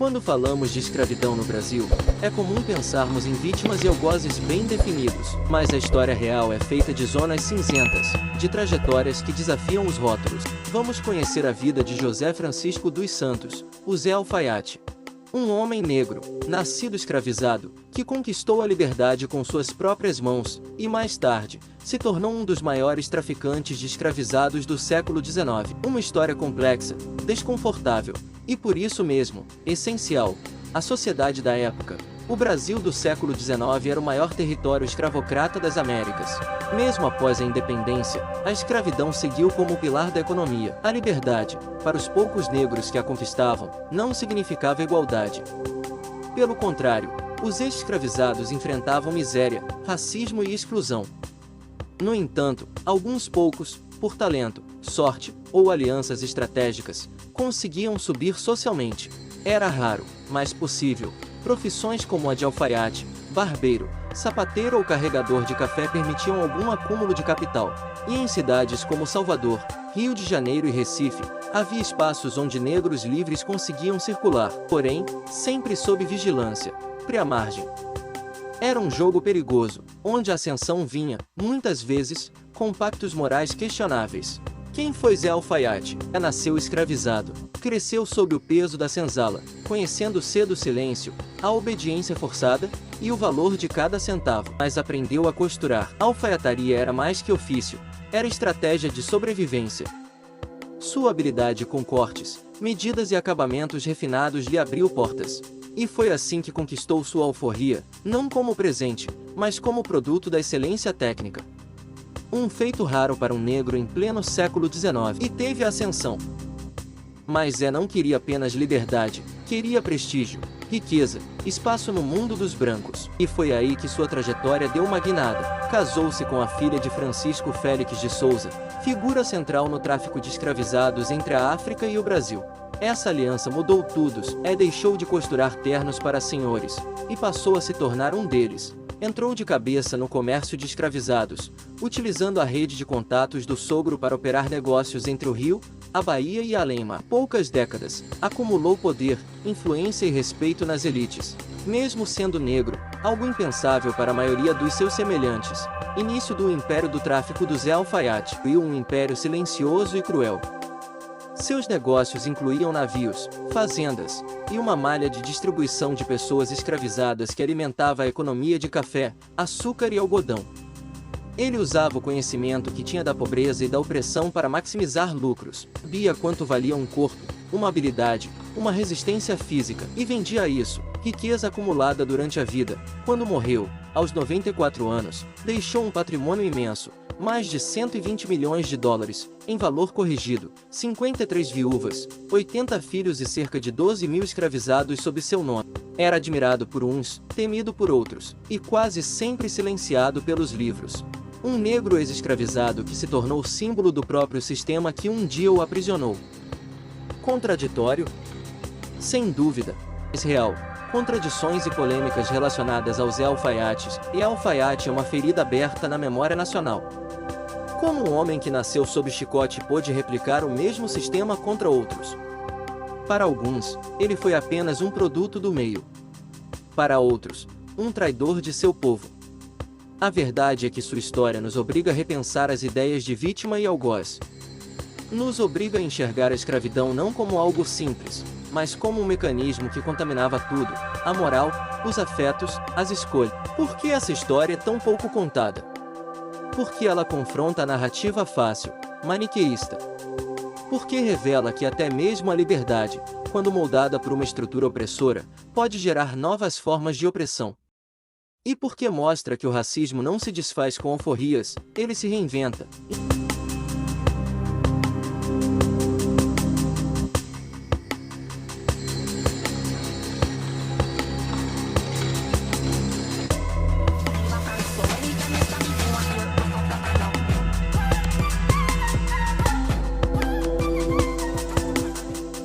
Quando falamos de escravidão no Brasil, é comum pensarmos em vítimas e algozes bem definidos, mas a história real é feita de zonas cinzentas, de trajetórias que desafiam os rótulos. Vamos conhecer a vida de José Francisco dos Santos, o Zé Alfaiate. Um homem negro, nascido escravizado, que conquistou a liberdade com suas próprias mãos, e mais tarde, se tornou um dos maiores traficantes de escravizados do século XIX. Uma história complexa, desconfortável, e por isso mesmo, essencial. A sociedade da época, o Brasil do século XIX era o maior território escravocrata das Américas. Mesmo após a independência, a escravidão seguiu como o pilar da economia. A liberdade, para os poucos negros que a conquistavam, não significava igualdade. Pelo contrário, os ex-escravizados enfrentavam miséria, racismo e exclusão. No entanto, alguns poucos, por talento, sorte ou alianças estratégicas, conseguiam subir socialmente. Era raro, mas possível. Profissões como a de alfaiate, barbeiro, sapateiro ou carregador de café permitiam algum acúmulo de capital. E em cidades como Salvador, Rio de Janeiro e Recife, havia espaços onde negros livres conseguiam circular, porém, sempre sob vigilância, pré-margem. Era um jogo perigoso, onde a ascensão vinha, muitas vezes, com pactos morais questionáveis. Quem foi Zé Alfaiate? Nasceu escravizado, cresceu sob o peso da senzala, conhecendo cedo o silêncio, a obediência forçada e o valor de cada centavo. Mas aprendeu a costurar. A alfaiataria era mais que ofício, era estratégia de sobrevivência. Sua habilidade com cortes, medidas e acabamentos refinados lhe abriu portas. E foi assim que conquistou sua alforria, não como presente, mas como produto da excelência técnica. Um feito raro para um negro em pleno século XIX. E teve ascensão. Mas Zé não queria apenas liberdade, queria prestígio, riqueza, espaço no mundo dos brancos. E foi aí que sua trajetória deu uma guinada. Casou-se com a filha de Francisco Félix de Souza, figura central no tráfico de escravizados entre a África e o Brasil. Essa aliança mudou tudo. Deixou de costurar ternos para senhores, e passou a se tornar um deles. Entrou de cabeça no comércio de escravizados, utilizando a rede de contatos do sogro para operar negócios entre o Rio, a Bahia e além. Poucas décadas, acumulou poder, influência e respeito nas elites. Mesmo sendo negro, algo impensável para a maioria dos seus semelhantes. Início do império do tráfico do Zé Alfaiate, e um império silencioso e cruel. Seus negócios incluíam navios, fazendas, e uma malha de distribuição de pessoas escravizadas que alimentava a economia de café, açúcar e algodão. Ele usava o conhecimento que tinha da pobreza e da opressão para maximizar lucros. Sabia quanto valia um corpo, uma habilidade, uma resistência física, e vendia isso, riqueza acumulada durante a vida. Quando morreu, aos 94 anos, deixou um patrimônio imenso, mais de 120 milhões de dólares, em valor corrigido, 53 viúvas, 80 filhos e cerca de 12 mil escravizados sob seu nome. Era admirado por uns, temido por outros, e quase sempre silenciado pelos livros. Um negro ex-escravizado que se tornou símbolo do próprio sistema que um dia o aprisionou. Contraditório? Sem dúvida. Mas real. Contradições e polêmicas relacionadas ao Zé Alfaiate, e Alfaiate é uma ferida aberta na memória nacional. Como um homem que nasceu sob chicote pôde replicar o mesmo sistema contra outros? Para alguns, ele foi apenas um produto do meio. Para outros, um traidor de seu povo. A verdade é que sua história nos obriga a repensar as ideias de vítima e algoz. Nos obriga a enxergar a escravidão não como algo simples, mas como um mecanismo que contaminava tudo, a moral, os afetos, as escolhas. Por que essa história é tão pouco contada? Porque ela confronta a narrativa fácil, maniqueísta. Porque revela que até mesmo a liberdade, quando moldada por uma estrutura opressora, pode gerar novas formas de opressão. E porque mostra que o racismo não se desfaz com alforrias, ele se reinventa.